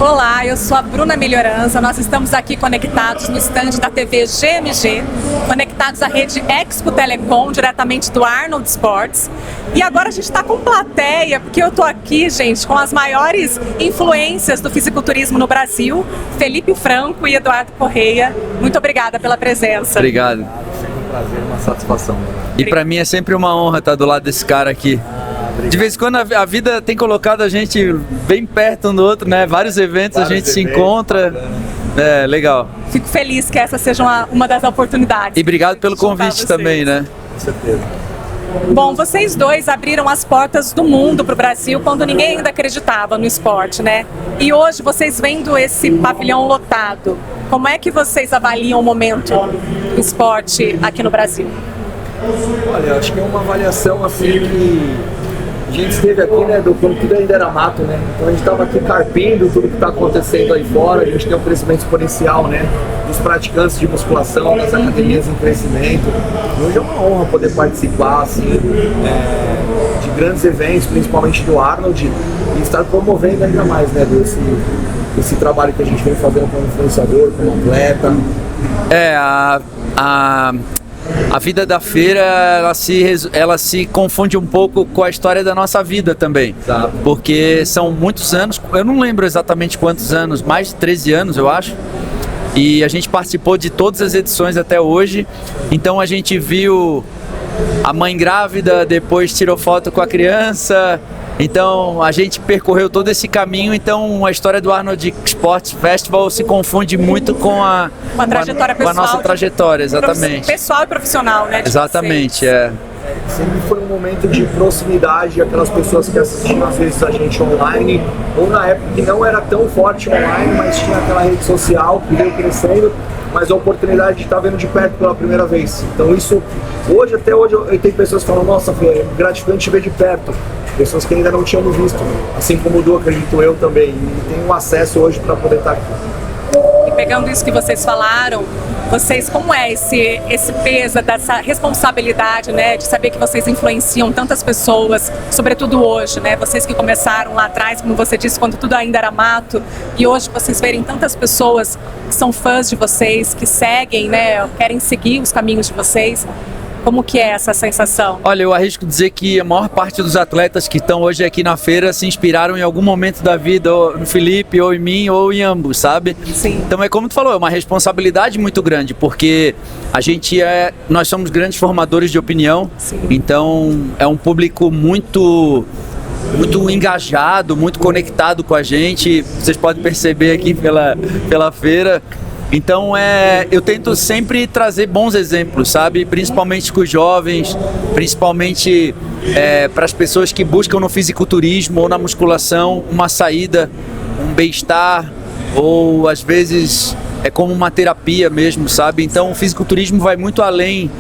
Olá, eu sou a Bruna Melhoranza, nós estamos aqui conectados no stand da TV GMG, conectados à rede Expo Telecom, diretamente do Arnold Sports. E agora a gente está com plateia, porque eu estou aqui, gente, com as maiores influências do fisiculturismo no Brasil, Felipe Franco e Eduardo Correia. Muito obrigada pela presença. Obrigado. Sempre um prazer, uma satisfação. E para mim é sempre uma honra estar do lado desse cara aqui. De vez em quando a vida tem colocado a gente bem perto um do outro, né? Vários eventos a gente se encontra. É, legal. Fico feliz que essa seja uma das oportunidades. E obrigado pelo convite também, né? Com certeza. Bom, vocês dois abriram as portas do mundo para o Brasil quando ninguém ainda acreditava no esporte, né? E hoje vocês vendo esse pavilhão lotado, como é que vocês avaliam o momento do esporte aqui no Brasil? Olha, eu acho que é uma avaliação assim que a gente esteve aqui, né, quando tudo ainda era mato, né? Então a gente estava aqui carpindo tudo que está acontecendo aí fora, a gente tem um crescimento exponencial, né? Dos praticantes de musculação, das academias em crescimento. E hoje é uma honra poder participar, assim, de grandes eventos, principalmente do Arnold, e estar promovendo ainda mais, né, esse trabalho que a gente vem fazendo como influenciador, como atleta. A vida da feira, ela se confunde um pouco com a história da nossa vida também. Exato. Porque são muitos anos, eu não lembro exatamente quantos anos, mais de 13 anos eu acho. E a gente participou de todas as edições até hoje. Então a gente viu a mãe grávida, depois tirou foto com a criança. Então a gente percorreu todo esse caminho. Então a história do Arnold Sports Festival se confunde muito com a trajetória pessoal, com a nossa trajetória, exatamente. Pessoal e profissional, né? Exatamente, é. Sempre foi um momento de proximidade, aquelas pessoas que assistiam às vezes a gente online, ou na época que não era tão forte online, mas tinha aquela rede social que veio crescendo, mas a oportunidade de estar vendo de perto pela primeira vez. Então isso, até hoje, eu tenho pessoas que falam, nossa, é gratificante ver de perto. Pessoas que ainda não tinham visto, assim como o Du, acredito eu também, e tem um acesso hoje para poder estar aqui. E pegando isso que vocês falaram, vocês, como é esse peso dessa responsabilidade, né, de saber que vocês influenciam tantas pessoas, sobretudo hoje, né, vocês que começaram lá atrás, como você disse, quando tudo ainda era mato, e hoje vocês verem tantas pessoas que são fãs de vocês, que seguem, né, querem seguir os caminhos de vocês. Como que é essa sensação? Olha, eu arrisco dizer que a maior parte dos atletas que estão hoje aqui na feira se inspiraram em algum momento da vida, ou no Felipe, ou em mim, ou em ambos, sabe? Sim. Então é como tu falou, é uma responsabilidade muito grande, porque nós somos grandes formadores de opinião. Sim. Então é um público muito engajado, muito conectado com a gente. Vocês podem perceber aqui pela feira. Então eu tento sempre trazer bons exemplos, sabe? Principalmente com os jovens, principalmente para as pessoas que buscam no fisiculturismo ou na musculação uma saída, um bem-estar, ou às vezes é como uma terapia mesmo, sabe? Então o fisiculturismo vai muito além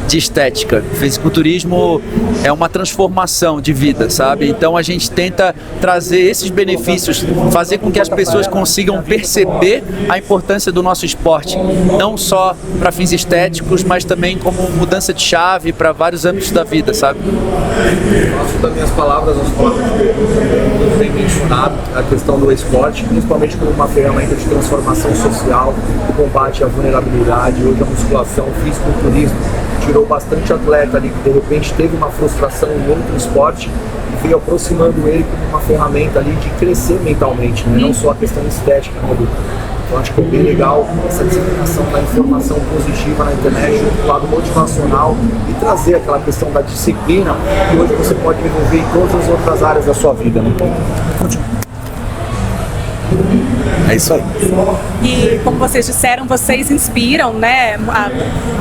de estética. O fisiculturismo é uma transformação de vida, sabe? Então a gente tenta trazer esses benefícios, fazer com que as pessoas consigam perceber a importância do nosso esporte, não só para fins estéticos, mas também como mudança de chave para vários âmbitos da vida, sabe? Faço das minhas palavras, as palavras que bem mencionado, a questão do esporte, principalmente como uma ferramenta de transformação social, combate à vulnerabilidade. Hoje a musculação, o fisiculturismo tirou bastante atleta ali que de repente teve uma frustração em outro esporte e veio aproximando ele como uma ferramenta ali de crescer mentalmente, né? Não só a questão estética, né, Du? Então acho que é bem legal essa disseminação da informação positiva na internet, do lado motivacional, e trazer aquela questão da disciplina que hoje você pode desenvolver em todas as outras áreas da sua vida, né? É isso aí. E como vocês disseram, vocês inspiram, né, a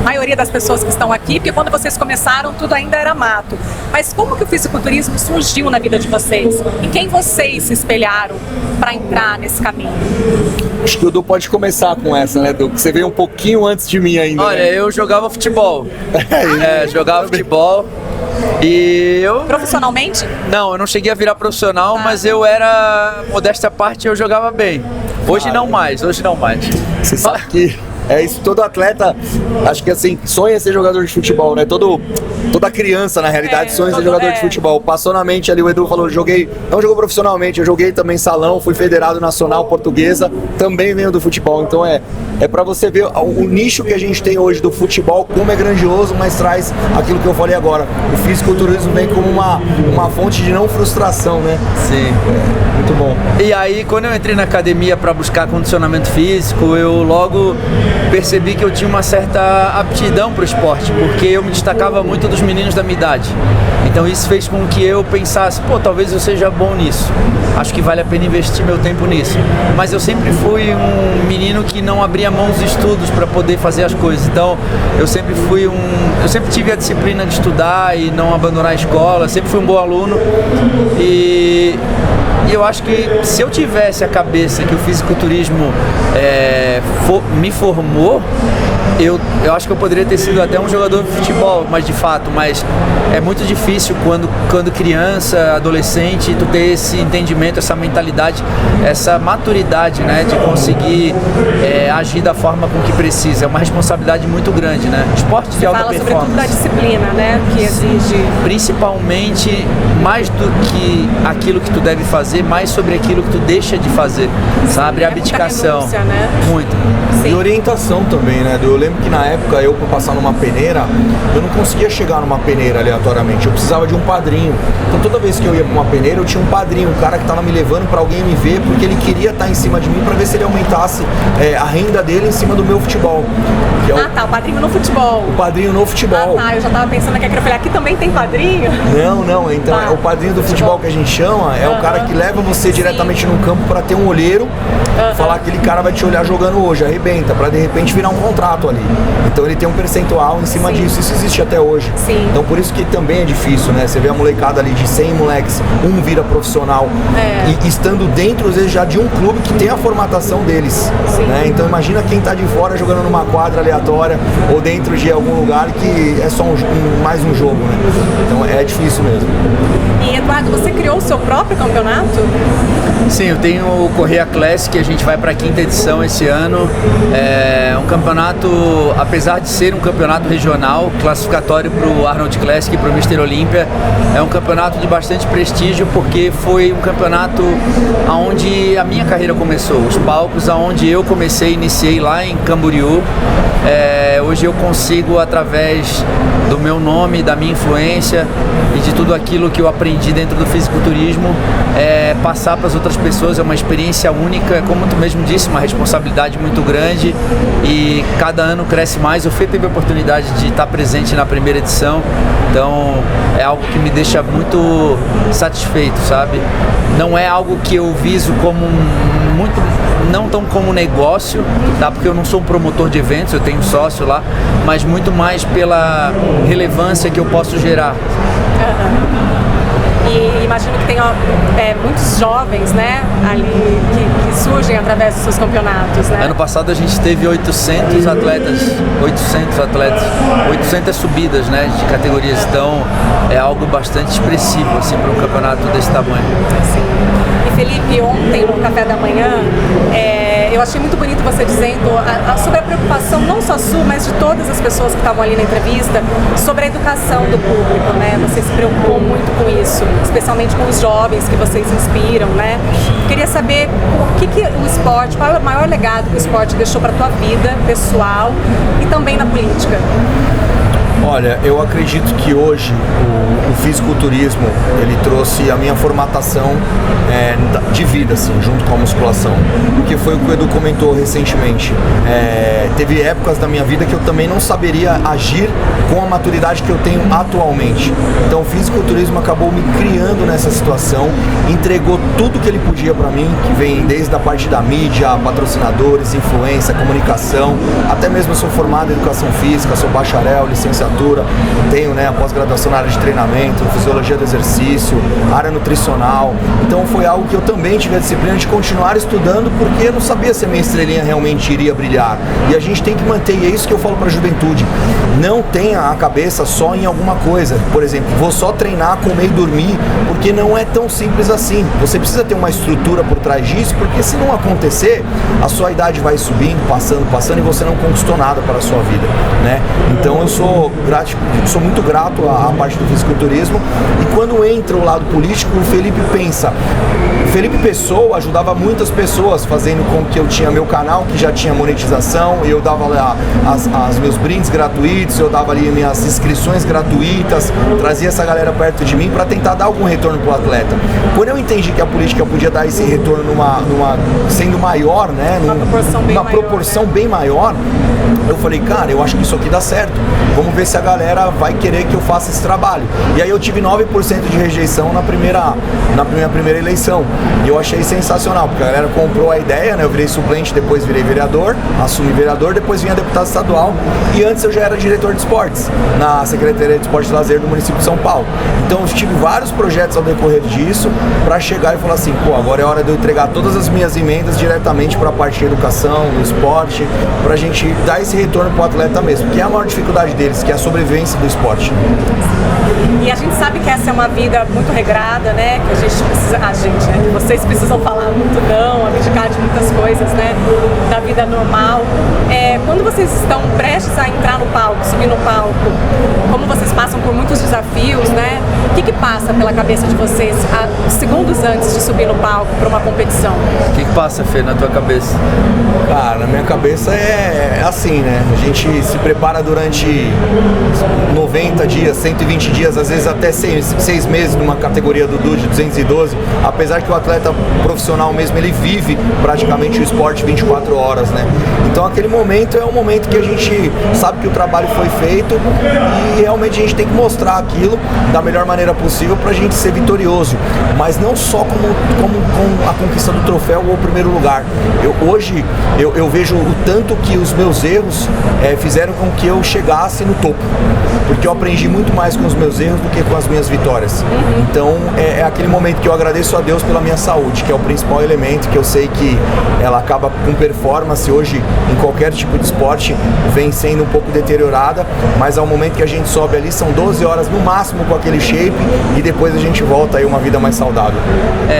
maioria das pessoas que estão aqui, porque quando vocês começaram tudo ainda era mato. Mas como que o fisiculturismo surgiu na vida de vocês? Em quem vocês se espelharam para entrar nesse caminho? Acho que o Du pode começar com essa, né, Du? Você veio um pouquinho antes de mim ainda. Olha, né? eu jogava futebol. Jogava futebol. E eu... Profissionalmente? Não, eu não cheguei a virar profissional, mas eu era, modéstia à parte, eu jogava bem. Hoje não mais. Você sabe que é isso, todo atleta, acho que assim, sonha ser jogador de futebol, né? Todo toda criança, na realidade, sonha ser jogador de futebol. Passou na mente ali, o Edu falou, não jogou profissionalmente, eu joguei também salão, fui federado nacional portuguesa, também venho do futebol. Então é pra você ver o nicho que a gente tem hoje do futebol, como é grandioso, mas traz aquilo que eu falei agora. O fisiculturismo vem como uma fonte de não frustração, né? Sim. Muito bom. E aí, quando eu entrei na academia para buscar condicionamento físico, eu logo percebi que eu tinha uma certa aptidão para o esporte, porque eu me destacava muito dos meninos da minha idade. Então isso fez com que eu pensasse, talvez eu seja bom nisso. Acho que vale a pena investir meu tempo nisso. Mas eu sempre fui um menino que não abria mão dos estudos para poder fazer as coisas. Então eu sempre tive a disciplina de estudar e não abandonar a escola, sempre fui um bom aluno. E eu acho que se eu tivesse a cabeça que o fisiculturismo me formou, eu acho que eu poderia ter sido até um jogador de futebol, mas é muito difícil quando criança, adolescente, tu ter esse entendimento, essa mentalidade, essa maturidade, né, de conseguir agir da forma com que precisa. É uma responsabilidade muito grande, né? Esporte de alta performance. Fala sobretudo da disciplina, né, que exige. Principalmente, mais do que aquilo que tu deve fazer, mais sobre aquilo que tu deixa de fazer, sabe? A abdicação. Muita renúncia, né? Muito. Sim. E orientação também, né? Eu lembro que na época eu, para passar numa peneira, eu não conseguia chegar numa peneira aleatoriamente, eu precisava de um padrinho. Então toda vez que eu ia para uma peneira, eu tinha um padrinho, um cara que estava me levando para alguém me ver, porque ele queria estar em cima de mim para ver se ele aumentasse a renda dele em cima do meu futebol. Que é o padrinho no futebol. O padrinho no futebol. Eu já tava pensando que eu falei, aqui também tem padrinho? Não, então é o padrinho do futebol que a gente chama, é o cara que leva você diretamente no campo para ter um olheiro, falar que aquele cara vai te olhar jogando hoje, arrebenta, para de repente virar um contrato ali. Então ele tem um percentual em cima disso, isso existe até hoje. Sim. Então por isso que também é difícil, né? Você vê a molecada ali de 100 moleques, um vira profissional, e estando dentro, às vezes, já de um clube que tem a formatação deles. Né? Então imagina quem tá de fora jogando numa quadra aleatória ou dentro de algum lugar que é só mais um jogo, né? Então é difícil mesmo. E Eduardo, você criou o seu próprio campeonato? Sim, eu tenho o Correia Classic, a gente vai para a 5ª edição esse ano. É um campeonato, apesar de ser um campeonato regional, classificatório para o Arnold Classic e para o Mr. Olympia, é um campeonato de bastante prestígio, porque foi um campeonato onde a minha carreira começou, os palcos onde eu iniciei lá em Camboriú. Hoje eu consigo, através do meu nome, da minha influência e de tudo aquilo que eu aprendi dentro do fisiculturismo, passar para as outras pessoas. É uma experiência única, como tu mesmo disse, uma responsabilidade muito grande, e cada ano cresce mais. O Fê teve a oportunidade de estar presente na primeira edição, então é algo que me deixa muito satisfeito, sabe? Não é algo que eu viso como não tão como negócio, tá? Porque eu não sou um promotor de eventos, eu tenho sócio lá, mas muito mais pela relevância que eu posso gerar. E imagino que tem muitos jovens, né, ali que surgem através dos seus campeonatos, né? Ano passado a gente teve 800 atletas, 800 subidas, né, de categorias, então é algo bastante expressivo, assim, para um campeonato desse tamanho. Sim. E Felipe, ontem no café da manhã, eu achei muito bonito você dizendo sobre a preocupação, não só sua, mas de todas as pessoas que estavam ali na entrevista, sobre a educação do público, né? Você se preocupou muito com isso, especialmente com os jovens que vocês inspiram, né? Queria saber o que o esporte, qual é o maior legado que o esporte deixou para a tua vida pessoal e também na política? Olha, eu acredito que hoje o fisiculturismo, ele trouxe a minha formatação de vida, assim, junto com a musculação, porque foi o que o Edu comentou recentemente. Teve épocas da minha vida que eu também não saberia agir com a maturidade que eu tenho atualmente. Então o fisiculturismo acabou me criando nessa situação, entregou tudo que ele podia para mim, que vem desde a parte da mídia, patrocinadores, influência, comunicação, até mesmo eu sou formado em educação física, sou bacharel, licenciatura, tenho, né, a pós-graduação na área de treinamento, fisiologia do exercício, área nutricional. Então foi algo que eu também tive a disciplina de continuar estudando, porque eu não sabia se a minha estrelinha realmente iria brilhar. E a gente tem que manter, e é isso que eu falo para a juventude, não tenha a cabeça só em alguma coisa. Por exemplo, vou só treinar, comer e dormir, porque não é tão simples assim. Você precisa ter uma estrutura por trás disso, porque se não acontecer, a sua idade vai subindo, passando, e você não conquistou nada para a sua vida, né? Então eu sou sou muito grato à parte do fisiculturismo. E quando entra o lado político, o Felipe pensa. O Felipe Pessoa ajudava muitas pessoas, fazendo com que eu tinha meu canal, que já tinha monetização, eu dava lá os meus brindes gratuitos, eu dava ali minhas inscrições gratuitas, trazia essa galera perto de mim para tentar dar algum retorno pro atleta. Quando eu entendi que a política podia dar esse retorno sendo maior, né, numa proporção bem maior, eu falei, cara, eu acho que isso aqui dá certo. Vamos ver se a galera vai querer que eu faça esse trabalho. E aí eu tive 9% de rejeição na minha primeira eleição. E eu achei sensacional, porque a galera comprou a ideia, né? Eu virei suplente, depois virei vereador, assumi vereador, depois vinha deputado estadual. E antes eu já era diretor de esportes, na Secretaria de Esporte e Lazer do município de São Paulo. Então eu tive vários projetos ao decorrer disso, para chegar e falar assim, pô, agora é hora de eu entregar todas as minhas emendas diretamente para a parte de educação, do esporte, para a gente dar esse retorno para o atleta mesmo, que é a maior dificuldade deles, que é a sobrevivência do esporte. E a gente sabe que essa é uma vida muito regrada, né? Que que vocês precisam falar muito não, abdicar de muitas coisas, né? Da vida normal. Quando vocês estão prestes a entrar no palco, subir no palco, como vocês passam por muitos desafios, né? O que passa pela cabeça de vocês segundos antes de subir no palco para uma competição? O que passa, Fê, na tua cabeça? Cara, na minha cabeça é assim, né? A gente se prepara durante 90 dias, 120 dias, às vezes até 6 meses numa categoria do de 212, apesar que o atleta profissional mesmo, ele vive praticamente o esporte 24 horas, né? Então aquele momento é um momento que a gente sabe que o trabalho foi feito e realmente a gente tem que mostrar aquilo da melhor maneira possível pra gente ser vitorioso, mas não só com a conquista do troféu ou o primeiro lugar. Hoje eu vejo o tanto que os meus erros fizeram com que eu chegasse no topo, porque eu aprendi muito mais com os meus erros do que com as minhas vitórias. Então é aquele momento que eu agradeço a Deus pela minha saúde, que é o principal elemento, que eu sei que ela acaba com performance hoje em qualquer tipo de esporte, vem sendo um pouco deteriorada, mas ao momento que a gente sobe ali são 12 horas no máximo com aquele shape e depois a gente volta aí uma vida mais saudável.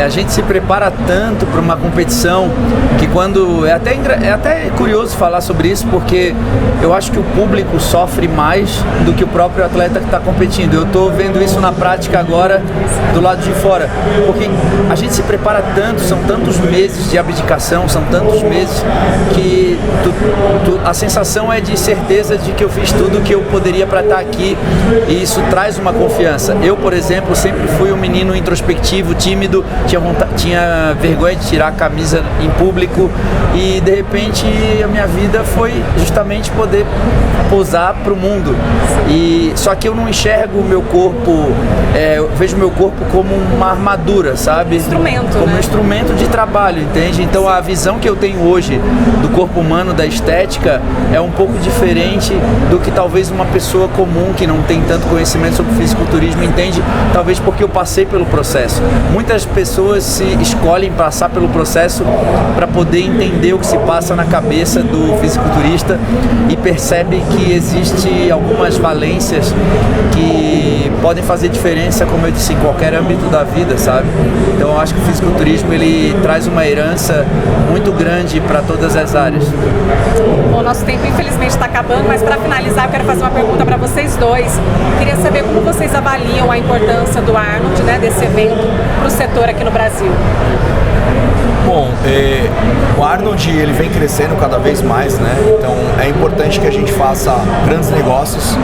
A gente se prepara tanto para uma competição que quando é até curioso falar sobre isso, porque eu acho que o público sofre mais do que o próprio atleta que está competindo. Eu estou vendo isso na prática agora do lado de fora, porque a gente se prepara tanto, são tantos meses de abdicação, são tantos meses que a sensação é de certeza de que eu fiz tudo o que eu poderia para estar aqui, e isso traz uma confiança. Eu, por exemplo, sempre fui um menino introspectivo, tímido, tinha vergonha de tirar a camisa em público, e de repente a minha vida foi justamente poder posar para o mundo. E só que eu não enxergo o meu corpo, eu vejo o meu corpo como uma armadura, sabe? Como um instrumento de trabalho, entende? Então a visão que eu tenho hoje do corpo humano, da estética, é um pouco diferente do que talvez uma pessoa comum que não tem tanto conhecimento sobre fisiculturismo entende, talvez porque eu passei pelo processo. Muitas pessoas se escolhem passar pelo processo para poder entender o que se passa na cabeça do fisiculturista e percebe que existe algumas valências que podem fazer diferença, como eu disse, em qualquer âmbito da vida, sabe? Então eu acho que o fisiculturismo, ele traz uma herança muito grande para todas as áreas. Bom, nosso tempo infelizmente está acabando, mas para finalizar eu quero fazer uma pergunta para vocês dois. Queria saber como vocês avaliam a importância do Arnold, né, desse evento para o setor aqui no Brasil. Bom, o Arnold, ele vem crescendo cada vez mais, né? Então é importante que a gente faça grandes negócios,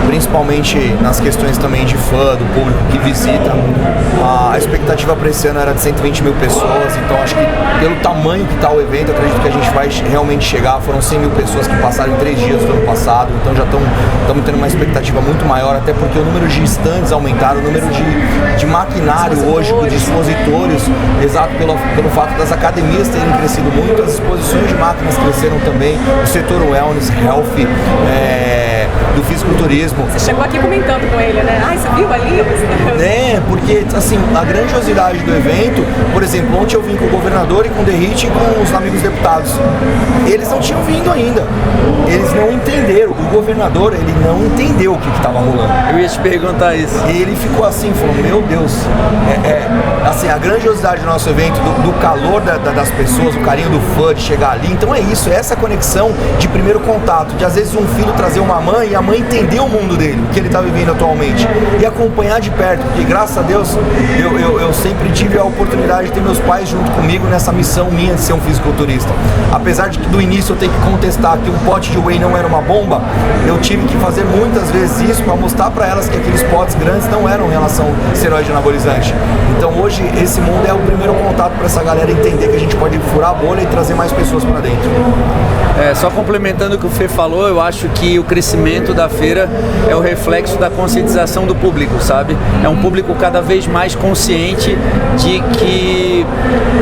principalmente nas questões também de fã, do público que visita. A expectativa para esse ano era de 120 mil pessoas, então acho que pelo tamanho que está o evento, acredito que a gente vai realmente chegar. Foram 100 mil pessoas que passaram em 3 dias do ano passado, então já estamos tendo uma expectativa muito maior, até porque o número de stands aumentaram, o número de maquinário hoje, de expositores, exato pelo fato das academias terem crescido muito, as exposições de máquinas cresceram também, o setor wellness, health, do fisiculturismo. Você chegou aqui comentando com ele, né? Ai, você viu ali? Porque assim, a grandiosidade do evento, por exemplo, ontem eu vim com o governador e com o Derrite e com os amigos deputados. Eles não tinham vindo ainda. Eles não entenderam. O governador, ele não entendeu o que estava rolando. Eu ia te perguntar isso. E ele ficou assim, falou, meu Deus, assim, a grandiosidade do nosso evento, do calor das pessoas, o carinho do fã de chegar ali. Então é isso, é essa conexão de primeiro contato, de às vezes um filho trazer uma mãe mãe e a mãe entender o mundo dele, o que ele está vivendo atualmente e acompanhar de perto, porque graças a Deus eu sempre tive a oportunidade de ter meus pais junto comigo nessa missão minha de ser um fisiculturista. Apesar de que do início eu tenho que contestar que um pote de whey não era uma bomba, eu tive que fazer muitas vezes isso para mostrar para elas que aqueles potes grandes não eram em relação a esteroide anabolizante. Então hoje esse mundo é o primeiro contato para essa galera entender que a gente pode furar a bolha e trazer mais pessoas para dentro. Só complementando o que o Fê falou, eu acho que o crescimento da feira é o reflexo da conscientização do público, sabe? É um público cada vez mais consciente de que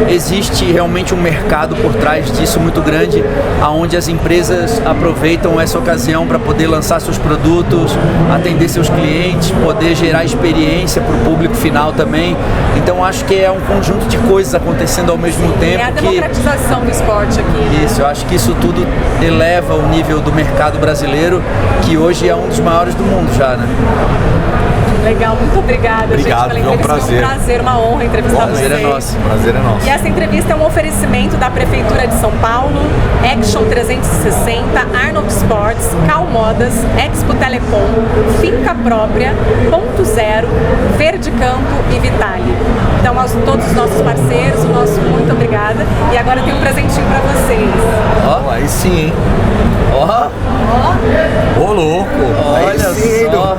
existe realmente um mercado por trás disso muito grande, aonde as empresas aproveitam essa ocasião para poder lançar seus produtos, atender seus clientes, poder gerar experiência para o público final também. Então acho que é um conjunto de coisas acontecendo ao mesmo tempo. É a democratização do esporte aqui, né? Isso, eu acho que isso tudo eleva o nível do mercado brasileiro, que hoje é um dos maiores do mundo já, né? Legal, muito obrigada, gente, pela entrevista. É um prazer. É um prazer, uma honra entrevistar vocês. Prazer é nosso. Prazer é nosso. E essa entrevista é um oferecimento da Prefeitura de São Paulo, Action 360, Arnold Sports, Cal Modas, Expo Telecom, Finca Própria, Ponto Zero, Verde Campo e Vitale. Então, a todos os nossos parceiros, o nosso muito obrigada. E agora tem um presentinho pra vocês. Ó, aí sim, hein? Ó, Ô louco! olha Aí sim, só.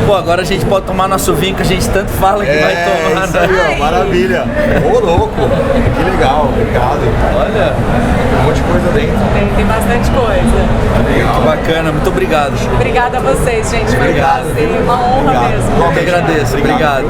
Pô, agora a gente pode tomar nosso vinho que a gente tanto fala que vai tomar, isso aí, né? ó, maravilha! Ô louco! Que legal, obrigado. Olha, Um monte de coisa dentro. Tem bastante coisa. que bacana, muito obrigado. Obrigada a vocês, gente. Foi um Obrigado. prazer, uma honra Obrigado. mesmo. Eu que agradeço, obrigado.